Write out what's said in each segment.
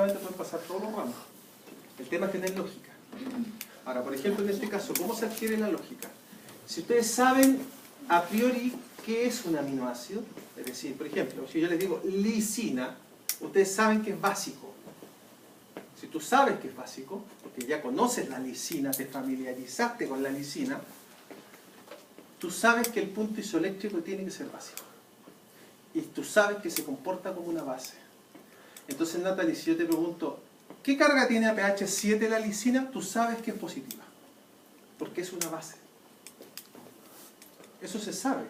pueden pasar todos los ramos. El tema es tener lógica. Ahora, por ejemplo, en este caso, ¿cómo se adquiere la lógica? Si ustedes saben a priori qué es un aminoácido, es decir, por ejemplo, si yo les digo lisina, ustedes saben que es básico. Si tú sabes que es básico, porque ya conoces la lisina, te familiarizaste con la lisina, tú sabes que el punto isoeléctrico tiene que ser básico. Y tú sabes que se comporta como una base. Entonces, Natalie, si yo te pregunto, ¿qué carga tiene a pH 7 la lisina? Tú sabes que es positiva, porque es una base. Eso se sabe.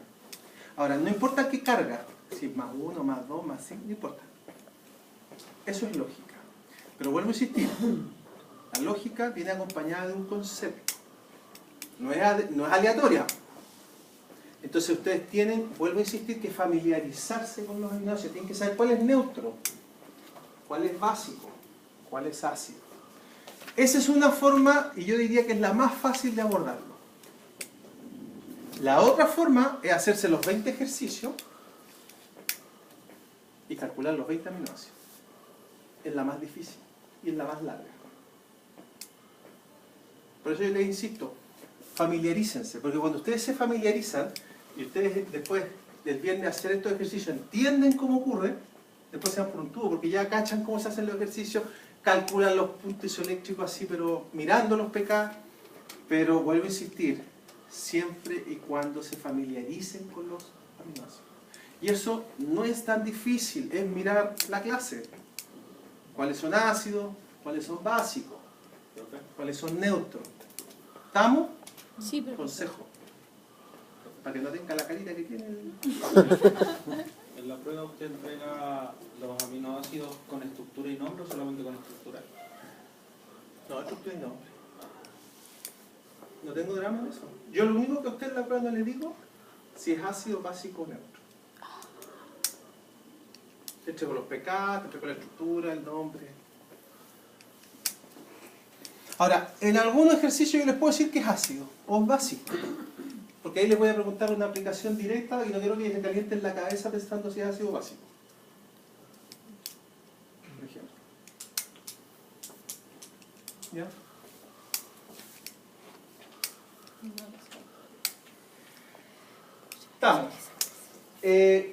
Ahora, no importa qué carga, si es más 1, más 2, más 5, no importa. Eso es lógica. Pero vuelvo a insistir, la lógica viene acompañada de un concepto. No es aleatoria. Entonces ustedes tienen, vuelvo a insistir, que familiarizarse con los aminoácidos. Tienen que saber cuál es neutro, cuál es básico, cuál es ácido. Esa es una forma, y yo diría que es la más fácil de abordarlo. La otra forma es hacerse los 20 ejercicios y calcular los 20 aminoácidos. Es la más difícil y es la más larga. Por eso yo les insisto, familiarícense, porque cuando ustedes se familiarizan y ustedes después del viernes hacer estos ejercicios entienden cómo ocurre, después se van por un tubo, porque ya cachan cómo se hacen los ejercicios, calculan los puntos isoeléctricos así, pero mirando los pK. Pero vuelvo a insistir, siempre y cuando se familiaricen con los aminoácidos. Y eso no es tan difícil, es mirar la clase. ¿Cuáles son ácidos? ¿Cuáles son básicos? ¿Cuáles son neutros? ¿Estamos? Sí, pero... Consejo. Para que no tenga la carita que tiene el... ¿En la prueba usted entrega los aminoácidos con estructura y nombre o solamente con estructura? No, estructura y nombre. No tengo drama en eso. Yo lo único que a usted en la prueba no le digo si es ácido, básico o neutro. Te entrego los pK, te entrego la estructura, el nombre. Ahora, en algunos ejercicios yo les puedo decir que es ácido o básico. Porque ahí les voy a preguntar una aplicación directa y no quiero que se calienten la cabeza pensando si es ácido o básico. Por ejemplo. ¿Ya? Estamos.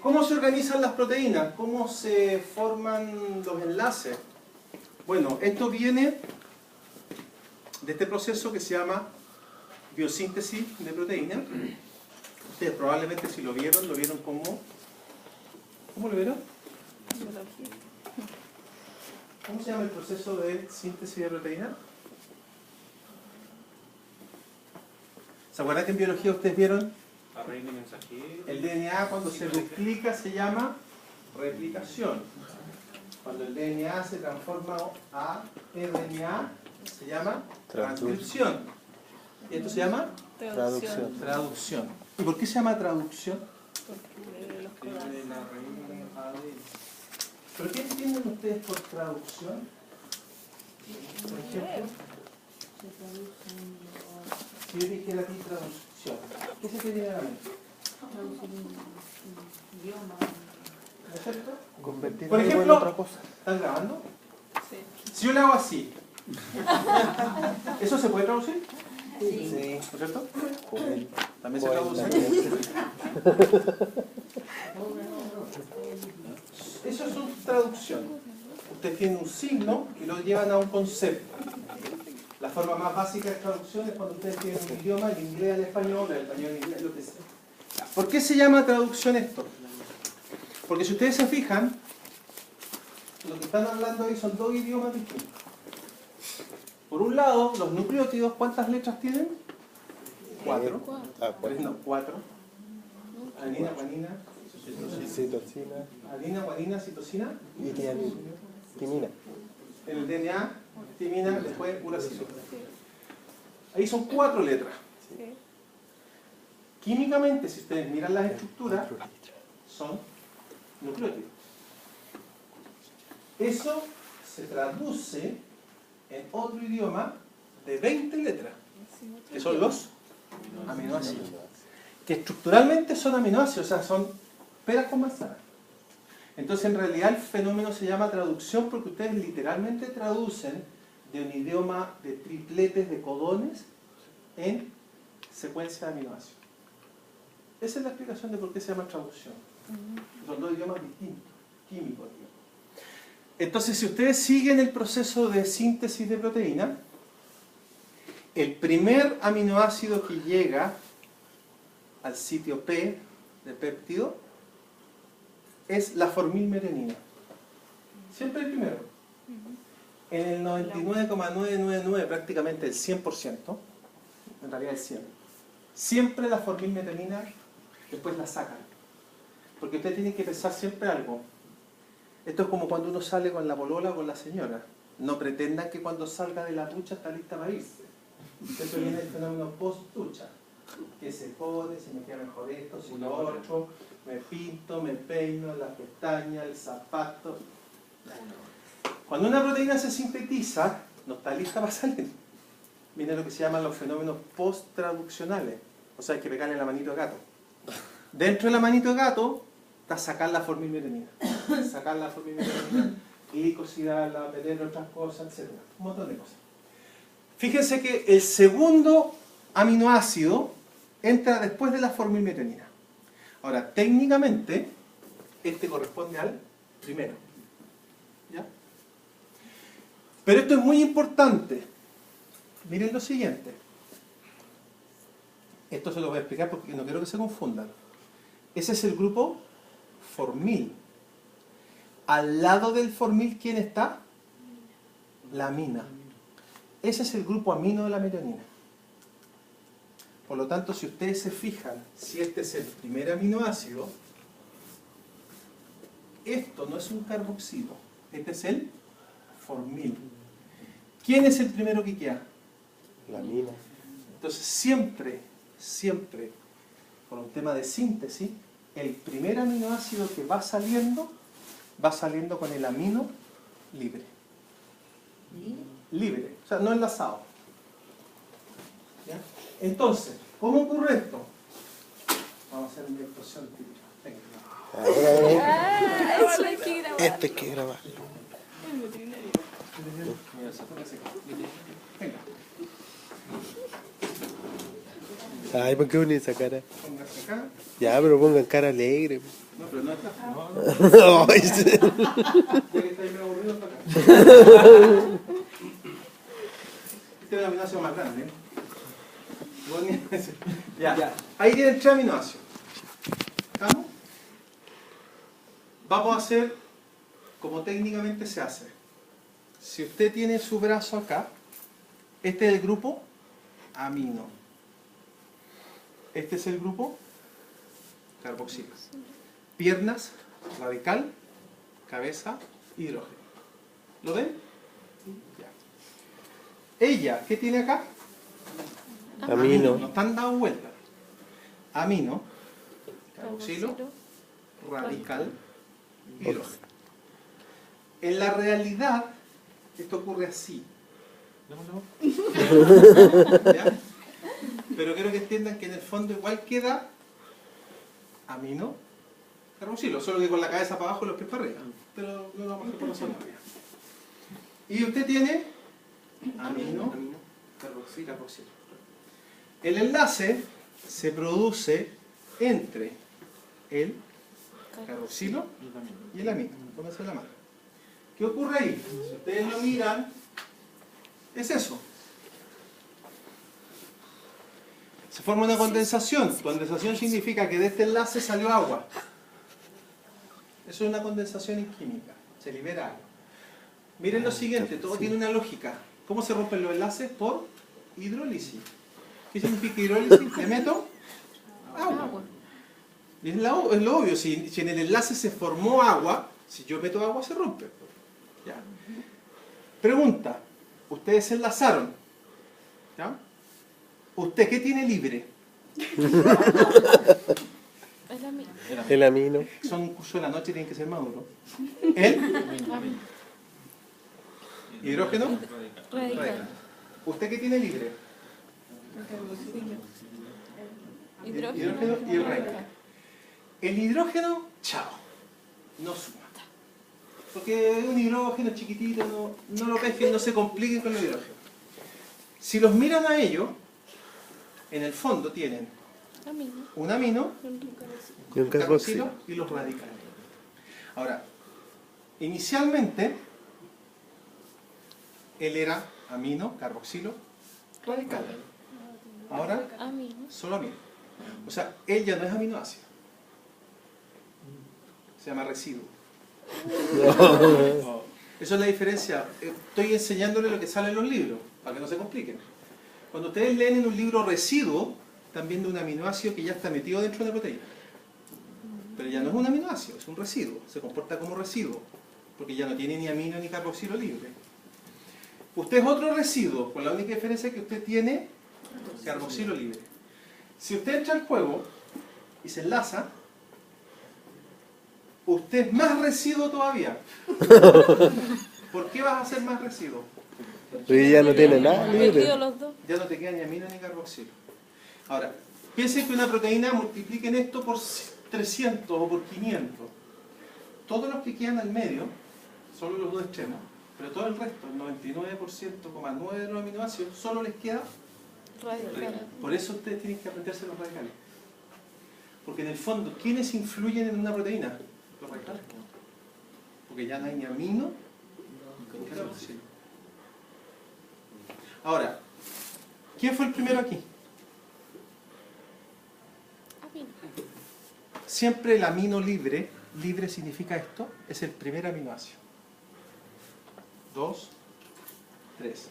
¿Cómo se organizan las proteínas? ¿Cómo se forman los enlaces? Bueno, esto viene de este proceso que se llama biosíntesis de proteínas. Ustedes probablemente si lo vieron como... ¿Cómo lo vieron? ¿Cómo se llama el proceso de síntesis de proteínas? ¿Se acuerdan que en biología ustedes vieron? ARN mensajero. El DNA cuando se duplica se llama replicación. Cuando el DNA se transforma a RNA se llama transcripción. ¿Y esto se llama? Traducción. Traducción. ¿Y por qué se llama traducción? Porque los Escribe codas. la raíz ADN. ¿Pero qué entienden ustedes por traducción? Por ejemplo, si yo dijera aquí traducción, ¿qué se te viene a la mente? Traducir un idioma. ¿No es cierto? Convertir Por algo en ejemplo, otra cosa. ¿están grabando? Sí. Si yo le hago así, ¿eso se puede traducir? Sí. ¿No es cierto? Joder. También se Joder, traduce. Eso es una traducción. Usted tiene un signo y lo llevan a un concepto. La forma más básica de traducción es cuando ustedes tienen un idioma, el inglés al español, el español al inglés, lo que sea. ¿Por qué se llama traducción esto? Porque si ustedes se fijan, lo que están hablando ahí son dos idiomas distintos. Por un lado, los nucleótidos, ¿cuántas letras tienen? 4. No, 4. Adenina, guanina, Citosina adenina, guanina, citosina. y timina. En el DNA, timina, después uracilo. Ahí son 4 letras. Sí. Químicamente, si ustedes miran las estructuras, son nucleótidos. Eso se traduce en otro idioma de 20 letras, que son los aminoácidos. Que estructuralmente son aminoácidos, o sea, son peras con manzanas. Entonces en realidad el fenómeno se llama traducción porque ustedes literalmente traducen de un idioma de tripletes de codones en secuencia de aminoácidos. Esa es la explicación de por qué se llama traducción. Son dos idiomas distintos, químicos, digamos. Entonces, si ustedes siguen el proceso de síntesis de proteína, el primer aminoácido que llega al sitio P de péptido es la formilmetonina. Siempre el primero. En el 99,999, prácticamente el 100%, en realidad el 100%, siempre la formilmetonina después la sacan. Porque ustedes tienen que pensar siempre algo. Esto es como cuando uno sale con la polola o con la señora. No pretendan que cuando salga de la ducha está lista para irse. Eso viene el fenómeno post-ducha. Que se pone, si me queda mejor esto, si lo otro, me pinto, me peino, las pestañas, el zapato. Cuando una proteína se sintetiza, no está lista para salir. Viene lo que se llaman los fenómenos post-traduccionales. O sea, hay que pegarle la manito de gato. Dentro de la manito de gato está sacar la formilmetonina. Sacar la formilmetonina, glicosidarla, meter otras cosas, etc. Un montón de cosas. Fíjense que el segundo aminoácido entra después de la formilmetonina. Ahora, técnicamente, este corresponde al primero. ¿Ya? Pero esto es muy importante. Miren lo siguiente. Esto se lo voy a explicar porque no quiero que se confundan. Ese es el grupo formil. Al lado del formil, ¿quién está? La amina. Ese es el grupo amino de la metionina. Por lo tanto, si ustedes se fijan, si este es el primer aminoácido, esto no es un carboxilo, este es el formil. ¿Quién es el primero que queda? La amina. Entonces, siempre, por un tema de síntesis, el primer aminoácido que va saliendo con el amino libre. Libre, o sea, no enlazado. ¿Ya? Entonces, ¿cómo ocurre esto? Vamos a hacer una explosión típica. Venga. Eso hay que grabar. Esto hay que grabar. Venga, Ay, ¿por qué ponen esa cara? póngase acá. Ya, pero pongan cara alegre. No, pero no está. Ay, sí. Ya que está ahí medio aburrido, está acá. Este es el aminoácido más grande. Ya. Ahí tienen 3 aminoácidos. ¿Estamos? Vamos a hacer como técnicamente se hace. Si usted tiene su brazo acá, este es el grupo amino. Este es el grupo carboxilo. Piernas, radical, cabeza, hidrógeno. ¿Lo ven? Ya. Ella, ¿qué tiene acá? Amino. No están dando vuelta. Amino, carboxilo, radical, hidrógeno. En la realidad, esto ocurre así. ¿Ya? Pero quiero que entiendan que en el fondo igual queda amino, carboxilo, solo que con la cabeza para abajo y los pies para arriba. Pero no vamos a hacer por razón todavía. Y usted tiene amino, carboxilo. El enlace se produce entre el carboxilo y el amino. Pónganse la mano. ¿Qué ocurre ahí? Si ustedes lo miran, es eso. Se forma una condensación. Condensación significa que de este enlace salió agua. Eso es una condensación en química. Se libera agua. Miren lo siguiente, todo tiene una lógica. ¿Cómo se rompen los enlaces? Por hidrólisis. ¿Qué significa hidrólisis? Le meto agua. Y es lo obvio, si en el enlace se formó agua, si yo meto agua se rompe. ¿Ya? Pregunta, ustedes enlazaron. ¿Ya? ¿Usted qué tiene libre? El amino. Son un curso de la noche, tienen que ser maduros. ¿El? ¿Hidrógeno? Radical. ¿Usted qué tiene libre? Hidrógeno Y el radical. El hidrógeno, chao, no suma. Porque es un hidrógeno chiquitito, no lo pesquen, no se compliquen con los hidrógenos. Si los miran a ellos, en el fondo tienen Amino. un amino, Y un carboxilo. y los radicales. Ahora, inicialmente, él era amino, carboxilo, radical. Ahora, Amino. solo amino. O sea, él ya no es aminoácido. Se llama residuo. Eso es la diferencia. Estoy enseñándole lo que sale en los libros, para que no se compliquen. Cuando ustedes leen en un libro residuo, están viendo un aminoácido que ya está metido dentro de la proteína. Pero ya no es un aminoácido, es un residuo. Se comporta como residuo, porque ya no tiene ni amino ni carboxilo libre. Usted es otro residuo, con la única diferencia que usted tiene carboxilo libre. Si usted entra al juego y se enlaza, usted es más residuo todavía. ¿Por qué vas a ser más residuo? Porque ya no tiene nada libre. Metido los dos. Ya no te queda ni amino ni carboxilo. Ahora, piensen que una proteína, multipliquen esto por 300 o por 500. Todos los que quedan al medio, solo los dos extremos, pero todo el resto, el 99,9% de los aminoácidos, solo les queda Radical. Por eso ustedes tienen que aprenderse los radicales. Porque en el fondo, ¿quiénes influyen en una proteína? Los radicales. Porque ya no hay ni amino ni carboxilo. Ahora, ¿quién fue el primero aquí? Amino. Siempre el amino libre, libre significa esto, es el primer aminoácido. 2, 3.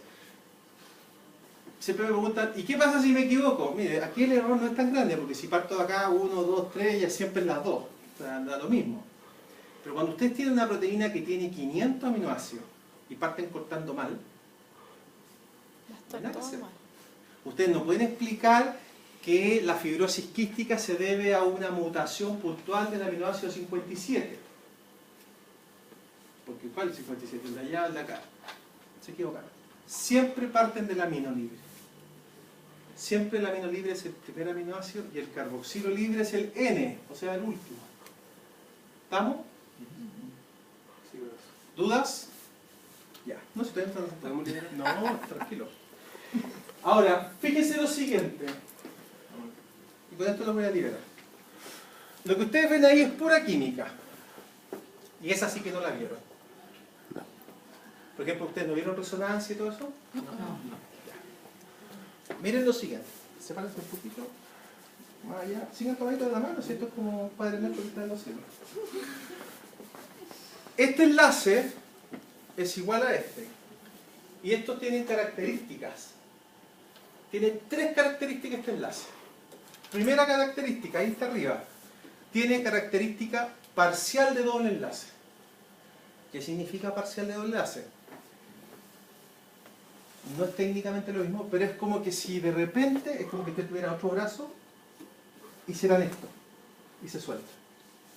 Siempre me preguntan, ¿y qué pasa si me equivoco? Mire, aquí el error no es tan grande, porque si parto de acá, 1, 2, 3, ya siempre en las 2. O sea, da lo mismo. Pero cuando ustedes tienen una proteína que tiene 500 aminoácidos y parten cortando mal, Va a estar todo mal. ustedes no pueden explicar que la fibrosis quística se debe a una mutación puntual del aminoácido 57. Porque ¿cuál es 57? El de allá, el de acá. Se equivocaron. Siempre parten del amino libre. Siempre el amino libre es el primer aminoácido y el carboxilo libre es el N, o sea, el último. ¿Estamos? ¿Dudas? Ya. No, si todavía podemos liberar. No, tranquilo. Ahora, fíjense lo siguiente. Y con esto lo voy a liberar. Lo que ustedes ven ahí es pura química. Y esa sí que no la vieron. Por ejemplo, ¿ustedes no vieron resonancia y todo eso? No. Miren lo siguiente. Sepárense un poquito. Más allá. Sigan tomadito de la mano, si esto es como un Padre Nuestro que está en los cielos. Este enlace es igual a este. Y estos tienen características. Tiene 3 características este enlace. Primera característica, ahí está arriba. Tiene característica parcial de doble enlace. ¿Qué significa parcial de doble enlace? No es técnicamente lo mismo, pero es como que si de repente, es como que usted tuviera otro brazo, hicieran esto, y se sueltan.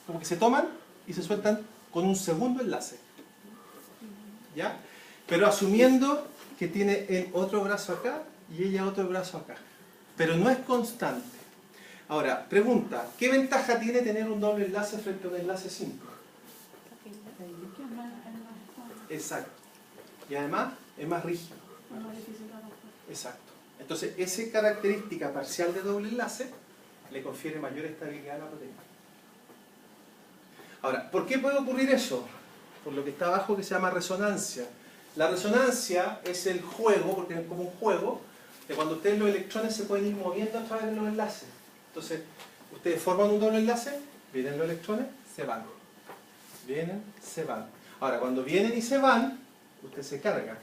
Como que se toman y se sueltan con un segundo enlace. ¿Ya? Pero asumiendo que tiene el otro brazo acá y ella otro brazo acá. Pero no es constante. Ahora, pregunta, ¿qué ventaja tiene tener un doble enlace frente a un enlace simple? Exacto. Y además es más rígido. Exacto. Entonces, esa característica parcial de doble enlace le confiere mayor estabilidad a la proteína. Ahora, ¿por qué puede ocurrir eso? Por lo que está abajo que se llama resonancia. La resonancia es el juego, porque es como un juego, de cuando ustedes los electrones se pueden ir moviendo a través de los enlaces. Entonces, ustedes forman un doble enlace, vienen los electrones, se van. Vienen, se van. Ahora, cuando vienen y se van, usted se carga.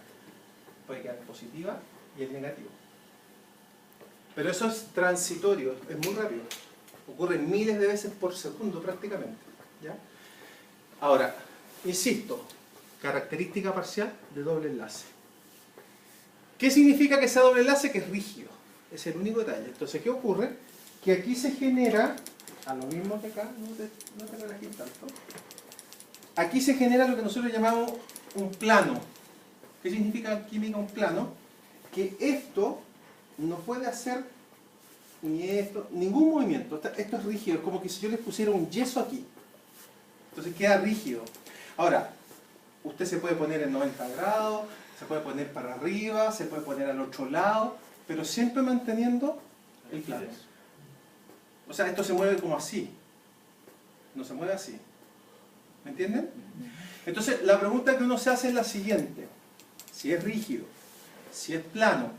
Puede quedar positiva y el negativo. Pero eso es transitorio, es muy rápido. Ocurre miles de veces por segundo prácticamente. ¿Ya? Ahora, insisto, característica parcial de doble enlace. ¿Qué significa que sea doble enlace? Que es rígido. Es el único detalle. Entonces, ¿qué ocurre? Que aquí se genera, a lo mismo que acá, no te relajes tanto. Aquí se genera lo que nosotros llamamos un plano. ¿Qué significa en química un plano? Que esto no puede hacer ni esto, ningún movimiento. Esto es rígido, es como que si yo les pusiera un yeso aquí. Entonces queda rígido. Ahora, Usted se puede poner en 90 grados, se puede poner para arriba, se puede poner al otro lado, pero siempre manteniendo el plano. O sea, esto se mueve como así. No se mueve así. ¿Me entienden? Entonces, la pregunta que uno se hace es la siguiente. Si es rígido, si es plano,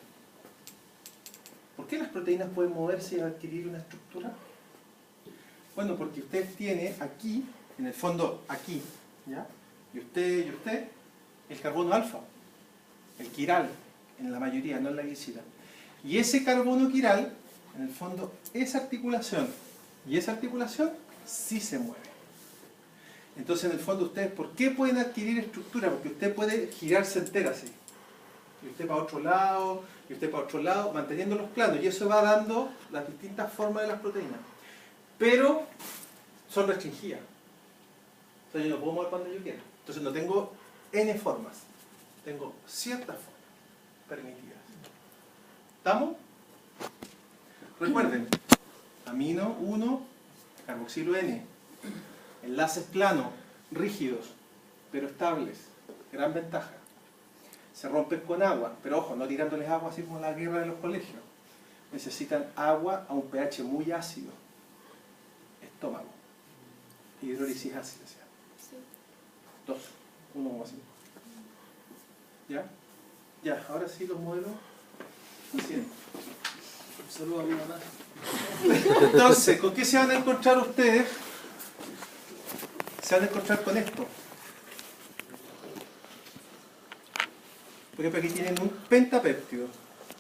¿por qué las proteínas pueden moverse y adquirir una estructura? Bueno, porque usted tiene aquí, en el fondo aquí, ¿ya? Y usted, el carbono alfa, el quiral, en la mayoría, no en la glicina. Y ese carbono quiral, en el fondo, esa articulación, y esa articulación sí se mueve. Entonces, en el fondo, ustedes, ¿por qué pueden adquirir estructura? Porque usted puede girarse entera así. Y usted para otro lado, y usted para otro lado, manteniendo los planos. Y eso va dando las distintas formas de las proteínas. Pero son restringidas. O sea, yo no puedo mover cuando yo quiera. Entonces no tengo N formas. Tengo ciertas formas permitidas. ¿Estamos? Recuerden, amino 1, carboxilo N. Enlaces planos, rígidos, pero estables. Gran ventaja. Se rompen con agua, pero ojo, no tirándoles agua así como la guerra de los colegios. Necesitan agua a un pH muy ácido. Estómago. Hidrólisis ácida. Sí. 2, 1,5. ¿Ya? Ya, ahora sí los modelos. Así. Saludos a mi mamá. Entonces, ¿con qué se van a encontrar ustedes? Se van a encontrar con esto. Por ejemplo, aquí tienen un pentapéptido.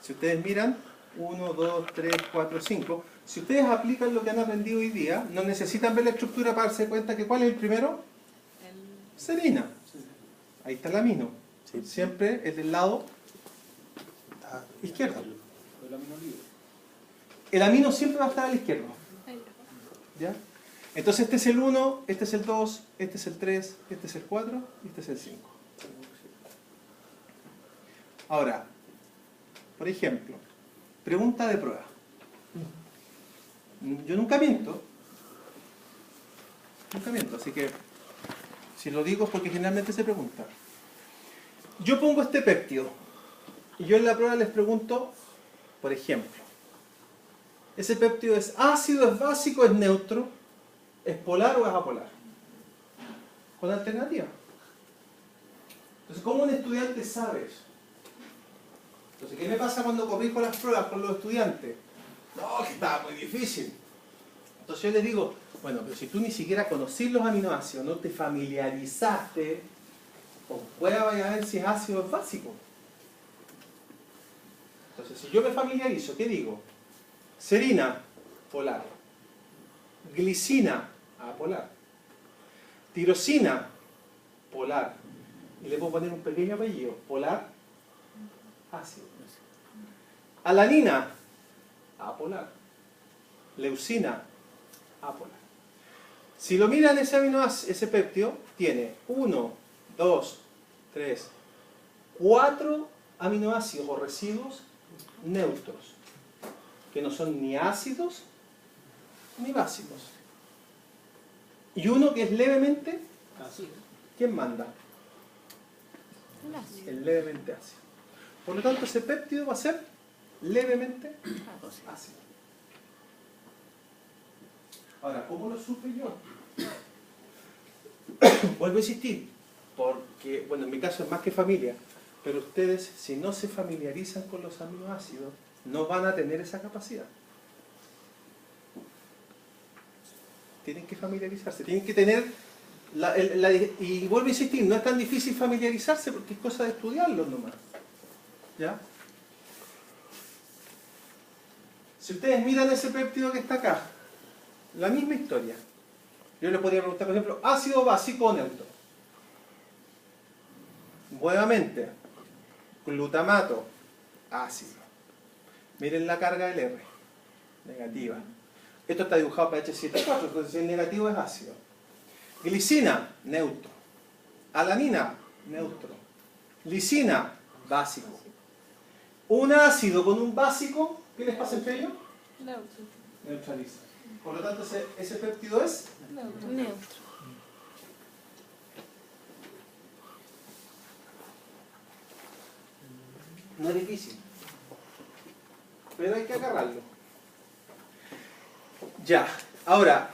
Si ustedes miran, 1, 2, 3, 4, 5. Si ustedes aplican lo que han aprendido hoy día, no necesitan ver la estructura para darse cuenta que ¿cuál es el primero? Serina. Ahí está el amino. Sí. Siempre es del lado izquierdo. El amino libre. El amino siempre va a estar a la izquierda. Ahí. ¿Ya? Entonces este es el 1, este es el 2, este es el 3, este es el 4 y este es el 5. Ahora, por ejemplo, pregunta de prueba. Yo nunca miento. Nunca miento, así que si lo digo es porque generalmente se pregunta. Yo pongo este péptido y yo en la prueba les pregunto, por ejemplo, ¿ese péptido es ácido, es básico, es neutro, es polar o es apolar? Con alternativa. Entonces, ¿cómo un estudiante sabe eso? Entonces, ¿qué me pasa cuando corrijo las pruebas con los estudiantes? No, que estaba muy difícil. Entonces yo les digo, bueno, pero si tú ni siquiera conocís los aminoácidos, no te familiarizaste, con prueba vaya a ver si es ácido o es básico. Entonces, si yo me familiarizo, ¿qué digo? Serina, polar. Glicina, apolar. Tirosina, polar. Y le puedo poner un pequeño apellido, polar, ácido. Alanina, apolar. Leucina, apolar. Si lo miran, ese aminoácido, ese péptido tiene 1, 2, 3, 4 aminoácidos o residuos neutros, que no son ni ácidos ni básicos. Y uno que es levemente ácido. ¿Quién manda? El ácido. El levemente ácido. Por lo tanto, ese péptido va a ser levemente ácido. Ahora, ¿cómo lo supe yo? Vuelvo a insistir, porque, bueno, en mi caso es más que familia, pero ustedes, si no se familiarizan con los aminoácidos, no van a tener esa capacidad. Tienen que familiarizarse, tienen que tener, y vuelvo a insistir, no es tan difícil familiarizarse porque es cosa de estudiarlos nomás. ¿Ya? Si ustedes miran ese péptido que está acá, la misma historia. Yo les podría preguntar, por ejemplo, ácido básico o neutro. Nuevamente, glutamato, ácido. Miren la carga del R, negativa. Esto está dibujado pH 7,4, entonces si el negativo es ácido. Glicina, neutro. Alanina, neutro. Lisina, básico. Un ácido con un básico, ¿qué les pasa entre ellos? Neutro. Neutraliza. Por lo tanto, ese péptido es Neutro. Neutro. No es difícil. Pero hay que agarrarlo. Ya, ahora,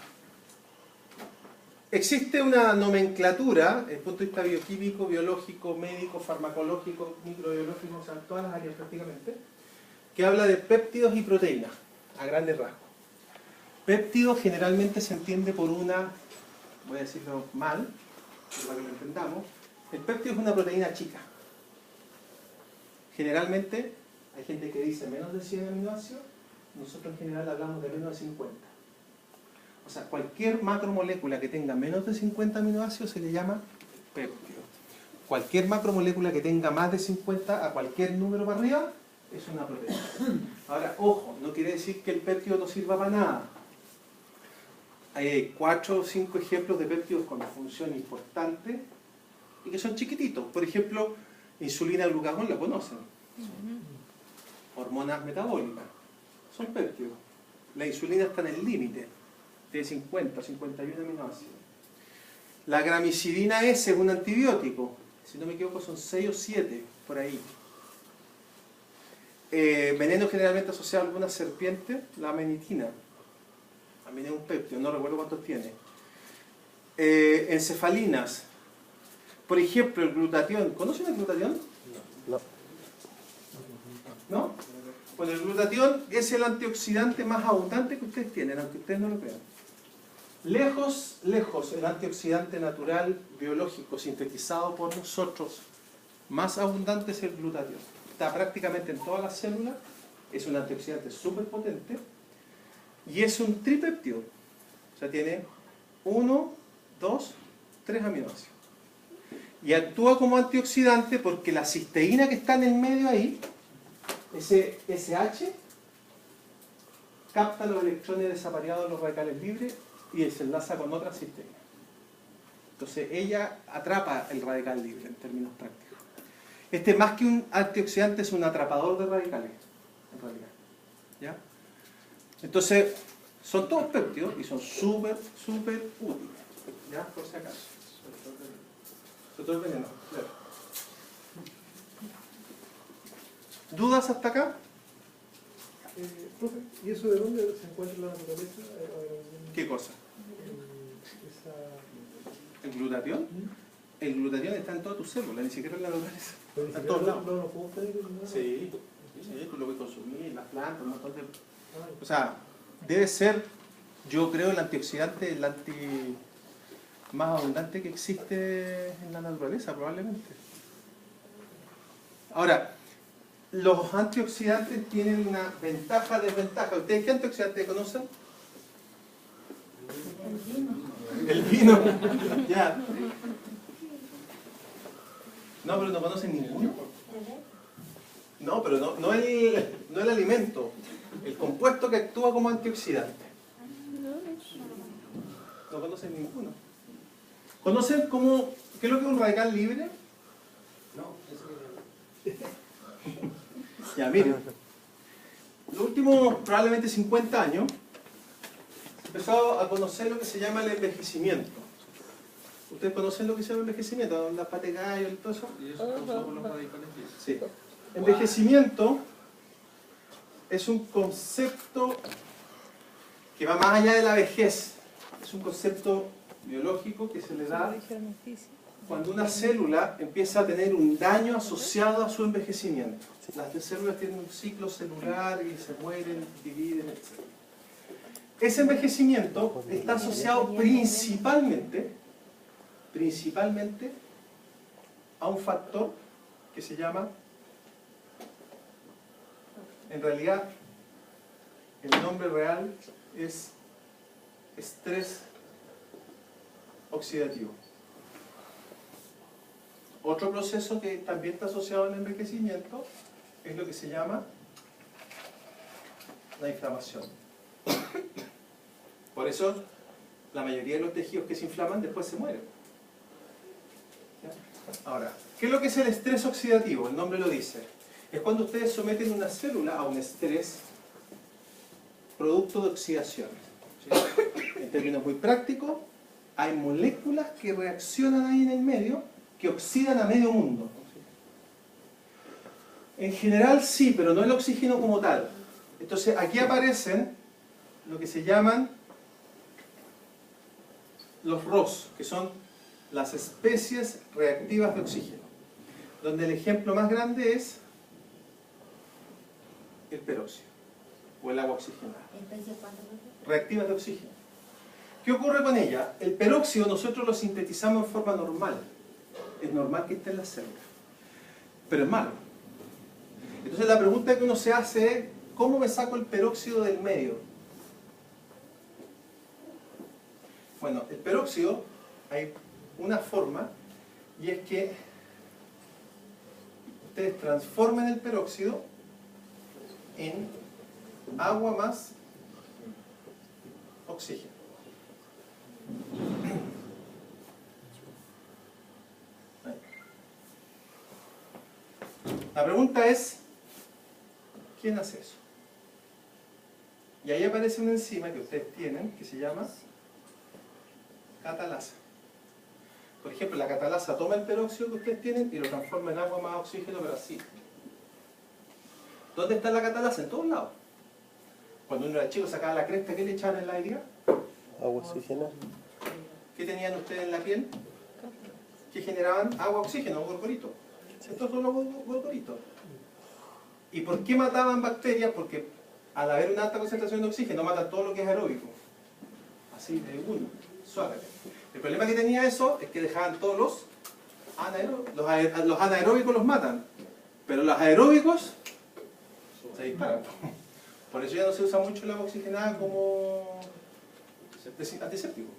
existe una nomenclatura, desde el punto de vista bioquímico, biológico, médico, farmacológico, microbiológico, o sea, todas las áreas prácticamente, que habla de péptidos y proteínas, a grandes rasgos. Péptidos generalmente se entiende por una, voy a decirlo mal, para que lo entendamos, el péptido es una proteína chica. Generalmente, hay gente que dice menos de 100 aminoácidos, nosotros en general hablamos de menos de 50. O sea, cualquier macromolécula que tenga menos de 50 aminoácidos se le llama péptido. Cualquier macromolécula que tenga más de 50 a cualquier número para arriba es una proteína. Ahora, ojo, no quiere decir que el péptido no sirva para nada. Hay 4 o 5 ejemplos de péptidos con función importante y que son chiquititos. Por ejemplo, insulina y glucagón la conocen. Hormonas metabólicas. Son péptidos. La insulina está en el límite de 50 o 51 aminoácidos. La gramicidina S es un antibiótico. Si no me equivoco son 6 o 7 por ahí. Veneno generalmente asociado a algunas serpientes, la amenitina. También es un péptido, no recuerdo cuántos tiene. Encefalinas. Por ejemplo, el glutatión. ¿Conocen el glutatión? No. ¿No? Bueno, el glutatión es el antioxidante más abundante que ustedes tienen, aunque ustedes no lo crean. Lejos, el antioxidante natural, biológico, sintetizado por nosotros, más abundante es el glutatión. Está prácticamente en todas las células, es un antioxidante súper potente y es un tripéptido. O sea, tiene 1, 2, 3 aminoácidos. Y actúa como antioxidante porque la cisteína que está en el medio ahí, ese SH, capta los electrones desapareados de los radicales libres y se enlaza con otra cisteína. Entonces ella atrapa el radical libre en términos prácticos. Este más que un antioxidante es un atrapador de radicales, en realidad. ¿Ya? Entonces, son todos péptidos y son súper útiles. ¿Ya? Por si acaso. Sobre todo el veneno. Claro. ¿Dudas hasta acá? Profe, ¿y eso de dónde se encuentra en la naturaleza? ¿Qué cosa? Esa... ¿El glutatión? El glutatión está en todas tus células, ni siquiera en la naturaleza. Está en todos lados. ¿No lo puedo obtener? Sí, tú lo puedes consumir, las plantas, un montón de... O sea, debe ser, yo creo, el antioxidante, el más abundante que existe en la naturaleza, probablemente. Ahora, los antioxidantes tienen una ventaja, desventaja. ¿Ustedes qué antioxidantes conocen? El vino. Ya. No, pero no conocen ninguno. No, pero no el alimento. El compuesto que actúa como antioxidante. No conocen ninguno. ¿Conocen qué es lo que es un radical libre? No, eso Ya, miren. Los últimos probablemente 50 años se empezó a conocer lo que se llama el envejecimiento. ¿Ustedes conocen lo que se llama envejecimiento? Las patas de gallo y todo eso. y eso causado por los radicales libres. Sí. Envejecimiento es un concepto que va más allá de la vejez. Es un concepto biológico que se le da cuando una célula empieza a tener un daño asociado a su envejecimiento. Las células tienen un ciclo celular y se mueren, dividen, etc. Ese envejecimiento está asociado principalmente a un factor que se llama, en realidad, el nombre real es estrés oxidativo. Otro proceso que también está asociado al envejecimiento es lo que se llama la inflamación. Por eso, la mayoría de los tejidos que se inflaman después se mueren. ¿Ya? Ahora, ¿qué es lo que es el estrés oxidativo? El nombre lo dice. Es cuando ustedes someten una célula a un estrés producto de oxidación. ¿Sí? En términos muy prácticos, hay moléculas que reaccionan ahí en el medio que oxidan a medio mundo. En general sí, pero no el oxígeno como tal. Entonces aquí aparecen lo que se llaman los ROS, que son las especies reactivas de oxígeno, donde el ejemplo más grande es el peróxido o el agua oxigenada. Reactivas de oxígeno. ¿Qué ocurre con ella? El peróxido nosotros lo sintetizamos en forma normal. Es normal que esté en las células, pero es malo. Entonces la pregunta que uno se hace es, ¿cómo me saco el peróxido del medio? Bueno, el peróxido, hay una forma, y es que ustedes transformen el peróxido en agua más oxígeno. La pregunta es, ¿quién hace eso? Y ahí aparece una enzima que ustedes tienen, que se llama catalasa. Por ejemplo, la catalasa toma el peróxido que ustedes tienen y lo transforma en agua más oxígeno, pero así. ¿Dónde está la catalasa? En todos lados. Cuando uno era chico sacaba la cresta, ¿qué le echaban en la herida? Agua oxigenada. ¿Qué tenían ustedes en la piel? Que generaban agua, oxígeno, un gorgorito. Estos son los gorgoritos. ¿Y por qué mataban bacterias? Porque al haber una alta concentración de oxígeno matan todo lo que es aeróbico. Así de uno, suave. El problema que tenía eso es que dejaban todos los anaeróbicos. Los anaeróbicos los matan, pero los aeróbicos se disparan. Por eso ya no se usa mucho el agua oxigenada como antiséptico.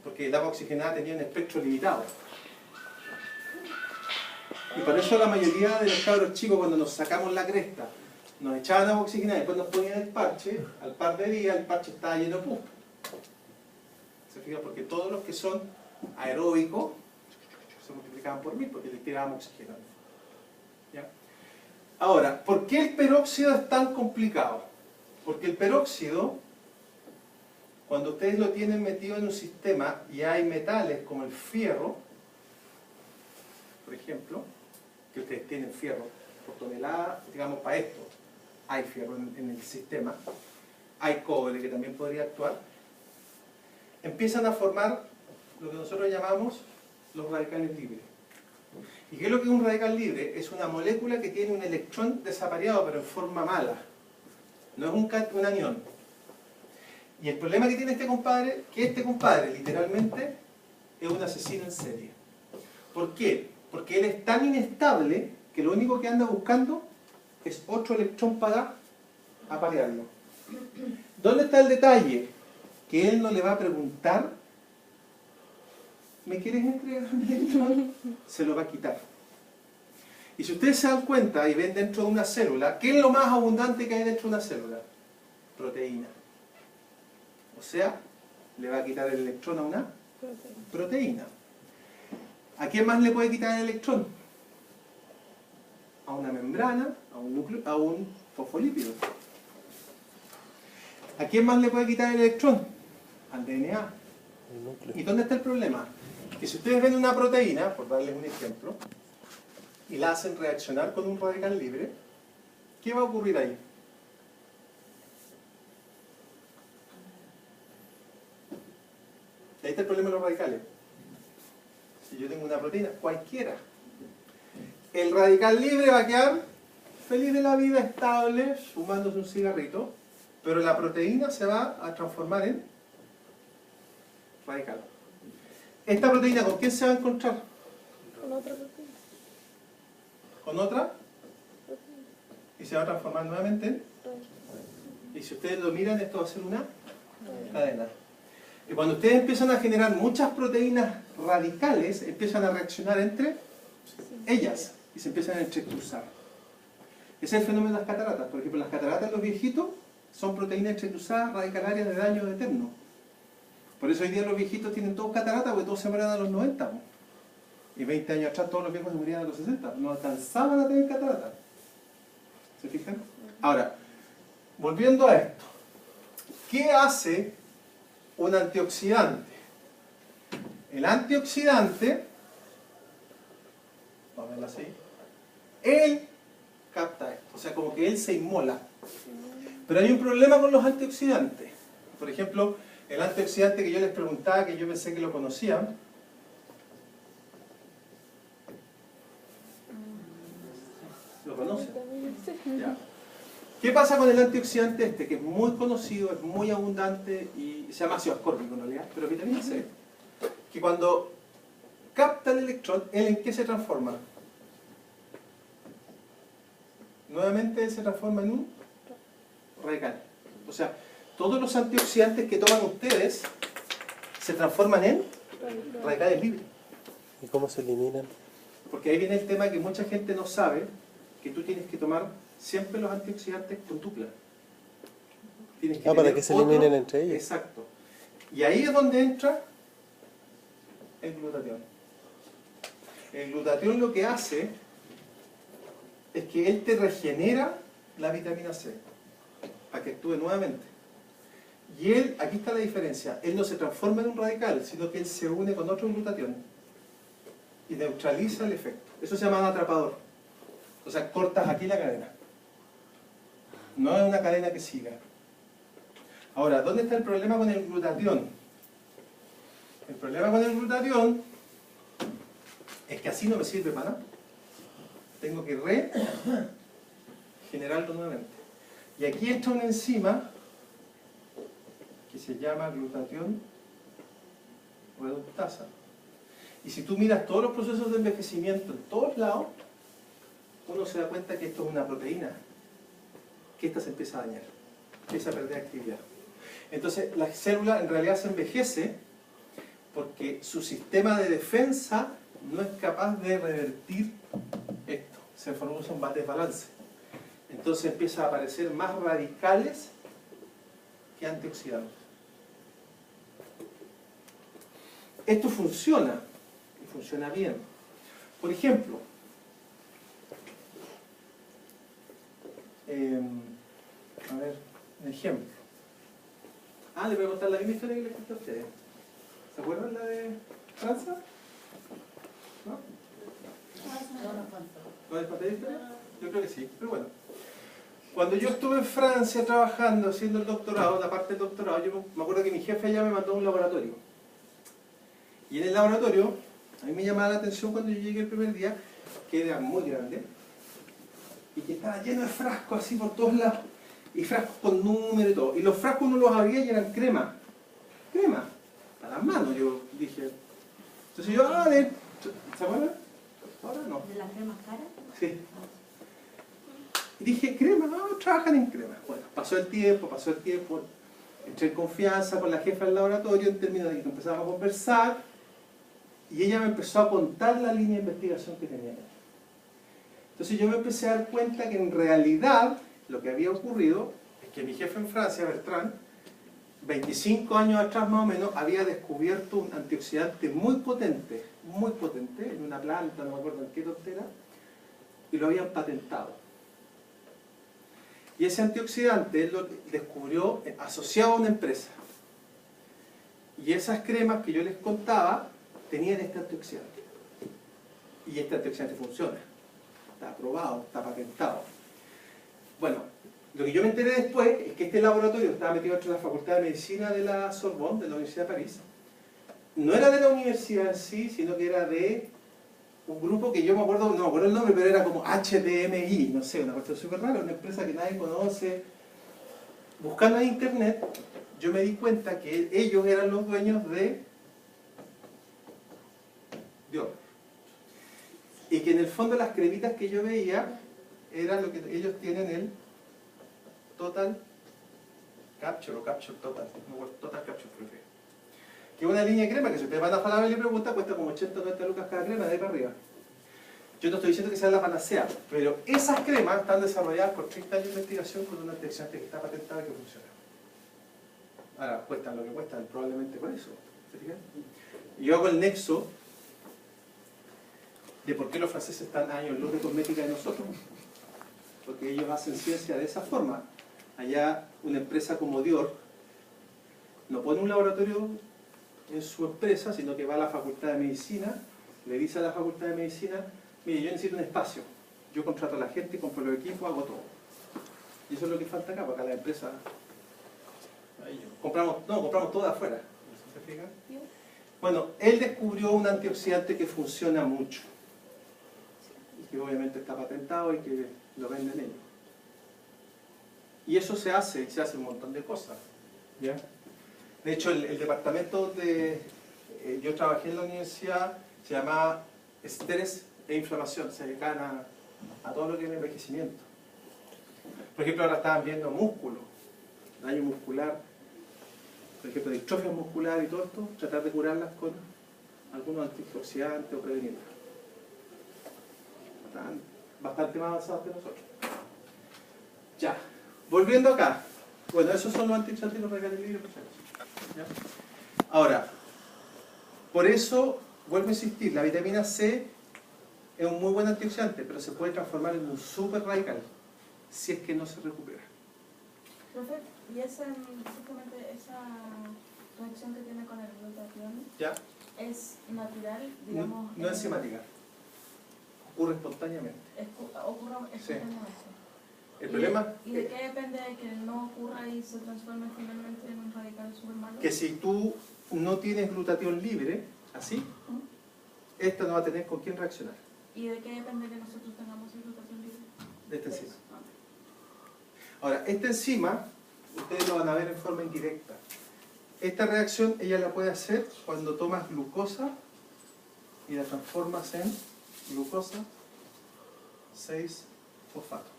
Porque el agua oxigenada tenía un espectro limitado. Y por eso la mayoría de los cabros chicos, cuando nos sacamos la cresta, nos echaban agua oxigenada y después nos ponían el parche, al par de días el parche estaba lleno de pus. ¿Se fija? Porque todos los que son aeróbicos se multiplicaban por 1000 porque les tirábamos oxígeno. ¿Ya? Ahora, ¿por qué el peróxido es tan complicado? Porque el peróxido, cuando ustedes lo tienen metido en un sistema y hay metales como el fierro, por ejemplo, que ustedes tienen fierro por tonelada, digamos para esto, hay fierro en el sistema, hay cobre que también podría actuar, empiezan a formar lo que nosotros llamamos los radicales libres. ¿Y qué es lo que es un radical libre? Es una molécula que tiene un electrón desapareado, pero en forma mala. No es un anión. Y el problema que tiene este compadre, que este compadre literalmente es un asesino en serie. ¿Por qué? Porque él es tan inestable que lo único que anda buscando es otro electrón para aparearlo. ¿Dónde está el detalle? Que él no le va a preguntar, ¿me quieres entregar un electrón? Se lo va a quitar. Y si ustedes se dan cuenta y ven dentro de una célula, ¿qué es lo más abundante que hay dentro de una célula? Proteína. O sea, le va a quitar el electrón a una proteína. ¿A quién más le puede quitar el electrón? A una membrana, a un núcleo, a un fosfolípido. ¿A quién más le puede quitar el electrón? Al DNA. ¿Y dónde está el problema? Que si ustedes ven una proteína, por darles un ejemplo, y la hacen reaccionar con un radical libre, ¿qué va a ocurrir ahí? Ahí está el problema de los radicales. Si yo tengo una proteína, cualquiera, el radical libre va a quedar feliz de la vida, estable, fumándose un cigarrito, pero la proteína se va a transformar en radical. ¿Esta proteína con quién se va a encontrar? Con otra proteína. ¿Con otra? Y se va a transformar nuevamente en... Y si ustedes lo miran, esto va a ser una cadena. Y cuando ustedes empiezan a generar muchas proteínas radicales, empiezan a reaccionar entre ellas y se empiezan a entrecruzar. Ese es el fenómeno de las cataratas. Por ejemplo, las cataratas de los viejitos son proteínas entrecruzadas radicalarias de daño eterno. Por eso hoy día los viejitos tienen todos cataratas, porque todos se mueren a los 90. ¿No? Y 20 años atrás todos los viejos se morían a los 60. No alcanzaban a tener cataratas. ¿Se fijan? Ahora, volviendo a esto. ¿Qué hace un antioxidante? El antioxidante, vamos a verlo así, él como que él se inmola. Pero hay un problema con los antioxidantes. Por ejemplo, el antioxidante que yo les preguntaba, que yo pensé que lo conocían, ¿lo conocen? Ya. ¿Qué pasa con el antioxidante este? Que es muy conocido, es muy abundante y se llama ácido ascórbico en realidad, pero vitamina C, que cuando capta el electrón, ¿él en qué se transforma? Nuevamente se transforma en un radical. O sea, todos los antioxidantes que toman ustedes se transforman en radicales libres. ¿Y cómo se eliminan? Porque ahí viene el tema que mucha gente no sabe, que tú tienes que tomar siempre los antioxidantes con dupla. Tienes que para tener que se otro- eliminen entre ellos. Exacto. Y ahí es donde entra el glutatión. El glutatión lo que hace es que él te regenera la vitamina C para que actúe nuevamente. Y él, aquí está la diferencia, él no se transforma en un radical, sino que él se une con otro glutatión y neutraliza el efecto. Eso se llama atrapador. O sea, cortas aquí la cadena. No es una cadena que siga. Ahora, ¿dónde está el problema con el glutatión? El problema con el glutatión es que así no me sirve para nada. Tengo que regenerarlo nuevamente. Y aquí entra una enzima que se llama glutatión reductasa. Y si tú miras todos los procesos de envejecimiento en todos lados, uno se da cuenta que esto es una proteína, que esta se empieza a dañar, empieza a perder actividad. Entonces la célula en realidad se envejece porque su sistema de defensa no es capaz de revertir esto, se produce un desbalance. Entonces empieza a aparecer más radicales que antioxidantes. Esto funciona, y funciona bien. Por ejemplo, a ver, un ejemplo. Le voy a contar la misma historia que les conté a ustedes. ¿Se acuerdan la de Francia? ¿No? ¿No les conté la historia? Yo creo que sí, pero bueno. Cuando yo estuve en Francia trabajando, haciendo el doctorado, la parte del doctorado, yo me acuerdo que mi jefe allá me mandó a un laboratorio. Y en el laboratorio, a mí me llamaba la atención cuando yo llegué el primer día, que era muy grande, y que estaba lleno de frascos así por todos lados, y frascos con número y todo. Y los frascos uno los abría y eran crema. Crema. A las manos, yo dije. Entonces yo, ¿se acuerdan? Ahora no. ¿De las cremas caras? Sí. Y dije, crema, trabajan en crema. Bueno, pasó el tiempo, entré en confianza con la jefa del laboratorio, en términos de que empezamos a conversar, y ella me empezó a contar la línea de investigación que tenía. Entonces yo me empecé a dar cuenta que en realidad lo que había ocurrido es que mi jefe en Francia, Bertrand, 25 años atrás más o menos, había descubierto un antioxidante muy potente, en una planta, no me acuerdo en qué tontera, y lo habían patentado. Y ese antioxidante él lo descubrió asociado a una empresa. Y esas cremas que yo les contaba tenían este antioxidante. Y este antioxidante funciona. Está aprobado, está patentado. Bueno, lo que yo me enteré después es que este laboratorio estaba metido dentro de la Facultad de Medicina de la Sorbonne, de la Universidad de París. No era de la universidad en sí, sino que era de un grupo que yo me acuerdo, no me acuerdo el nombre, pero era como HDMI, no sé, una cuestión súper rara, una empresa que nadie conoce. Buscando en internet, yo me di cuenta que ellos eran los dueños de Dior. Y que en el fondo las cremitas que yo veía era lo que ellos tienen el Total Capture o Capture Total, no, Total Capture creo que es una línea de crema que si ustedes van a Falabella y le preguntan cuesta como 80 o 90 lucas cada crema de ahí para arriba. Yo no estoy diciendo que sea la panacea, pero esas cremas están desarrolladas por 30 años de investigación con un antioxidante que está patentado y que funciona. Ahora, cuestan lo que cuestan, probablemente por eso. ¿Se fijan? Y yo hago el nexo de por qué los franceses están a años luz de cosmética de nosotros. Porque ellos hacen ciencia de esa forma. Allá una empresa como Dior no pone un laboratorio en su empresa, sino que va a la Facultad de Medicina, le dice a la Facultad de Medicina, mire, yo necesito un espacio, yo contrato a la gente, compro los equipos, hago todo. Y eso es lo que falta acá, porque acá la empresa compramos todo de afuera. ¿Se fijan? Bueno, él descubrió un antioxidante que funciona mucho. Y que obviamente está patentado y que lo venden ellos. Y eso se hace un montón de cosas. ¿Ya? De hecho, el departamento donde yo trabajé en la universidad se llamaba estrés e inflamación. Se dedican a todo lo que es el envejecimiento. Por ejemplo, ahora estaban viendo músculo, daño muscular, por ejemplo, distrofia muscular y todo esto, tratar de curarlas con algunos antioxidantes o prevenirlas. Están bastante más avanzados que nosotros. Ya, volviendo acá. Bueno, esos son los antioxidantes y los radicales libres. ¿Ya? Ahora, por eso, vuelvo a insistir, la vitamina C es un muy buen antioxidante, pero se puede transformar en un super radical si es que no se recupera. Profe, ¿y justamente esa reacción que tiene con el glutatión ¿Ya? es natural, digamos? No enzimática. Ocurre espontáneamente. Ocurre espontáneamente. El problema ¿Y de qué depende de que no ocurra y se transforme finalmente en un radical súper malo? que si tú no tienes glutatión libre, así, esta no va a tener con quién reaccionar. ¿Y de qué depende que nosotros tengamos el glutatión libre? De esta enzima. Ahora, esta enzima, ustedes lo van a ver en forma indirecta. Esta reacción ella la puede hacer cuando tomas glucosa y la transformas en glucosa 6-fosfato.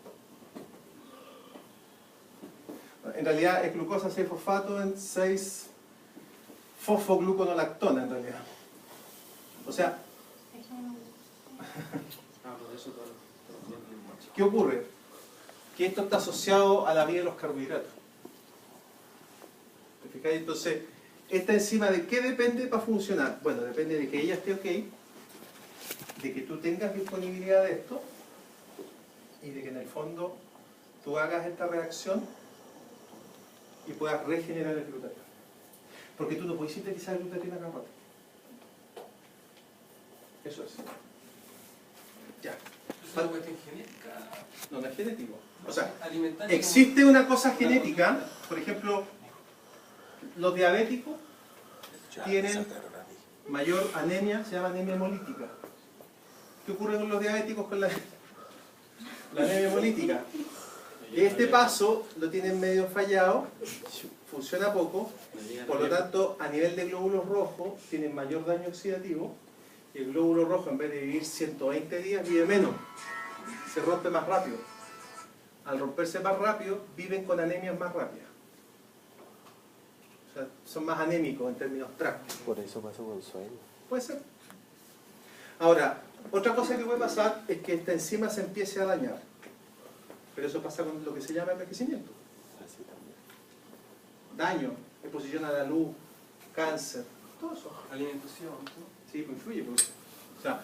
En realidad es glucosa 6-fosfato en 6-fosfogluconolactona en realidad. O sea, por eso todo ¿qué ocurre? Que esto está asociado a la vía de los carbohidratos. ¿Te fijáis? Entonces, esta enzima ¿de qué depende para funcionar? Bueno, depende de que ella esté ok, de que tú tengas disponibilidad de esto y de que en el fondo tú hagas esta reacción y puedas regenerar el glutatión. Porque tú no puedes sintetizar el glutatión a cada rato. Eso es. Ya. ¿Es una cuestión genética? No, no es genético. O sea, Alimentaria. existe una cosa genética, por ejemplo, los diabéticos tienen mayor anemia, se llama anemia hemolítica. ¿Qué ocurre con los diabéticos con la anemia hemolítica? Este paso lo tienen medio fallado, funciona poco, por lo tanto, a nivel de glóbulos rojos, tienen mayor daño oxidativo, y el glóbulo rojo, en vez de vivir 120 días, vive menos, se rompe más rápido. Al romperse más rápido, viven con anemias más rápidas. O sea, son más anémicos en términos prácticos. Por eso pasó con sueño. Puede ser. Ahora, otra cosa que puede pasar es que esta enzima se empiece a dañar. Pero eso pasa con lo que se llama envejecimiento. Así también. Daño, exposición a la luz, cáncer, todo eso. Alimentación, ¿no? Sí, pues influye. Pues. O sea,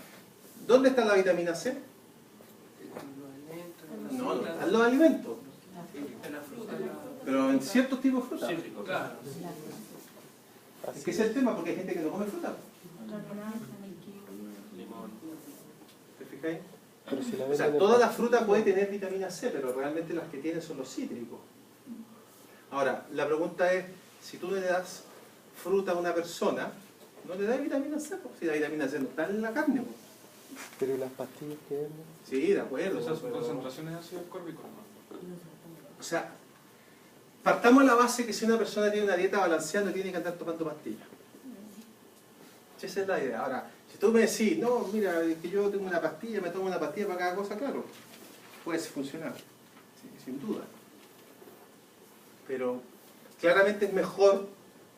¿dónde está la vitamina C? No, no está en los alimentos. En la fruta. Pero en ciertos tipos de fruta. Cítrico, claro. Es que ese es el tema, porque hay gente que no come fruta. Limón. ¿Te fijáis? Pero si la O sea, venden en toda la fruta puede tener vitamina C, pero realmente las que tienen son los cítricos. Ahora, la pregunta es, si tú le das fruta a una persona, no le das vitamina C, porque si la vitamina C no está en la carne. Pues. Pero ¿y las pastillas que venden? Sí, de acuerdo. Esas son pero- concentraciones de ácido ascórbico, ¿no? O sea, partamos de la base que si una persona tiene una dieta balanceada no tiene que andar tomando pastillas. Esa es la idea. Ahora, si tú me decís, no, mira, es que yo tengo una pastilla, me tomo una pastilla para cada cosa, claro, puede funcionar, sí, sin duda. Pero claramente es mejor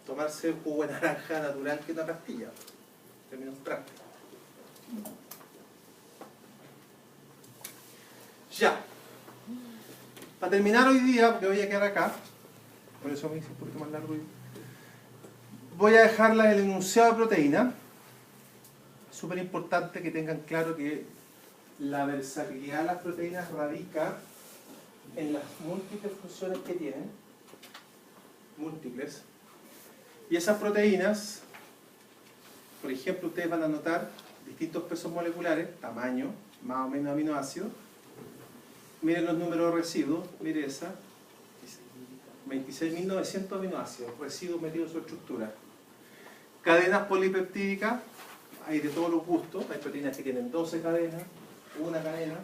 tomarse un jugo de naranja natural que una pastilla, en términos prácticos. Ya. Para terminar hoy día, porque voy a quedar acá, por eso me hice un poquito más largo, voy a dejarla el enunciado de proteína. Súper importante que tengan claro que la versatilidad de las proteínas radica en las múltiples funciones que tienen, múltiples, y esas proteínas, por ejemplo, ustedes van a notar distintos pesos moleculares, tamaño, más o menos aminoácidos, miren los números de residuos, mire esa, 26.900 aminoácidos, residuos metidos en su estructura. Cadenas polipeptídicas, hay de todos los gustos, hay proteínas que tienen 12 cadenas, una cadena.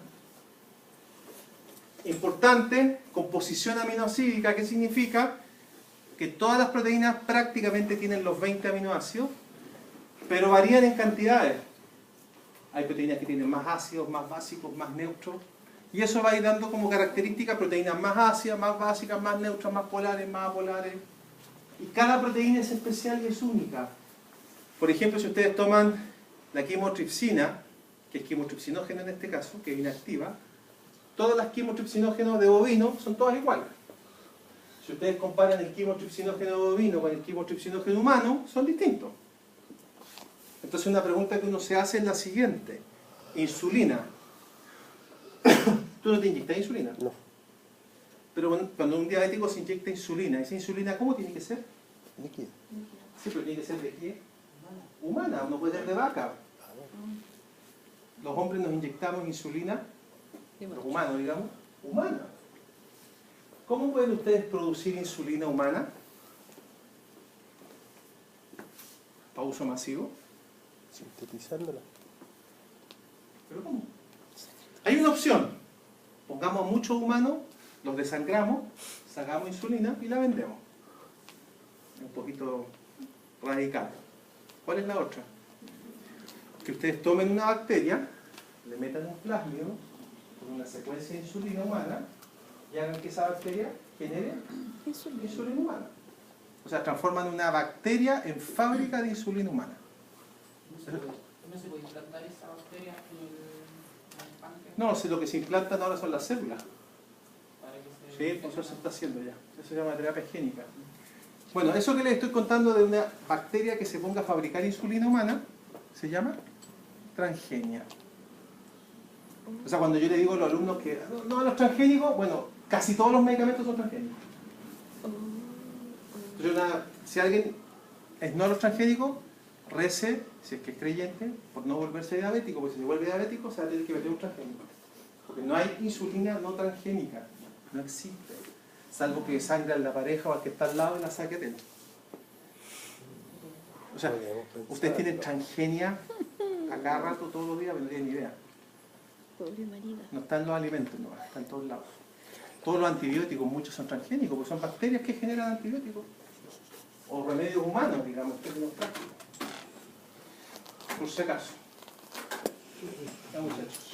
Importante, composición aminoácidica, ¿qué significa? Que todas las proteínas prácticamente tienen los 20 aminoácidos, pero varían en cantidades. Hay proteínas que tienen más ácidos, más básicos, más neutros, y eso va a ir dando como característica proteínas más ácidas, más básicas, más neutras, más polares, más apolares. Y cada proteína es especial y es única. Por ejemplo, si ustedes toman la quimotripsina, que es quimotripsinógeno en este caso, que es inactiva, todas las quimotripsinógenos de bovino son todas iguales. Si ustedes comparan el quimotripsinógeno de bovino con el quimotripsinógeno humano, son distintos. Entonces una pregunta que uno se hace es la siguiente. Insulina. ¿Tú no te inyectas insulina? No. Pero cuando un diabético se inyecta insulina, ¿esa insulina cómo tiene que ser? Líquido. Sí, pero tiene que ser de qué? Humana, no puede ser de vaca. Los hombres nos inyectamos insulina, los humanos digamos, humana. ¿Cómo pueden ustedes producir insulina humana? ¿Para uso masivo? Sintetizándola. ¿Pero cómo? Hay una opción. Pongamos muchos humanos, los desangramos, sacamos insulina y la vendemos. Es un poquito radical. ¿Cuál es la otra? Que ustedes tomen una bacteria, le metan un plásmido con una secuencia de insulina humana y hagan que esa bacteria genere insulina humana. O sea, transforman una bacteria en fábrica de insulina humana. ¿No se puede implantar esa bacteria en el páncreas No, si lo que se implantan ahora son las células. para que se... Sí, pues eso se está haciendo ya. Eso se llama terapia génica. Bueno, eso que les estoy contando de una bacteria que se ponga a fabricar insulina humana, se llama transgenia. O sea, cuando yo le digo a los alumnos que no, los transgénicos, bueno, casi todos los medicamentos son transgénicos. Entonces, si alguien es no a los transgénicos, rece, si es que es creyente, por no volverse diabético, porque si se vuelve diabético se va a tener que meter un transgénico. Porque no hay insulina no transgénica, no existe. Salvo que sangra en la pareja o al que está al lado y la saque a tiempo. O sea, ustedes tienen transgenia a cada rato, todos los días, pero no tienen ni idea. Pobre marida. No están los alimentos, no, están en todos lados. Todos los antibióticos, muchos son transgénicos, porque son bacterias que generan antibióticos. O remedios humanos, digamos, que tenemos prácticos. Por si acaso. Ya, muchachos.